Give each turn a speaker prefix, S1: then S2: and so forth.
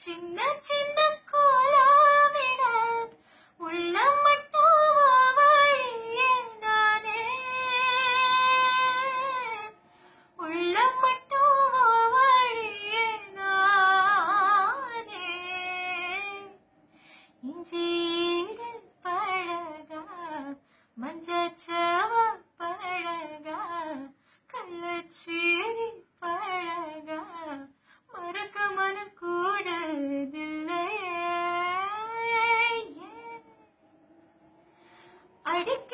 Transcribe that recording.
S1: சின்ன சின்ன கோலமிட உள்ளம் மட்டும் வழியே நானே, உள்ளம் மட்டும் வழியே நானே. இஞ்சிடு பழகா மஞ்சச்சவ பழகா கள்ளச்சேரி பழகா மறக்க மனம் கூடதில்லையே. அடிக்க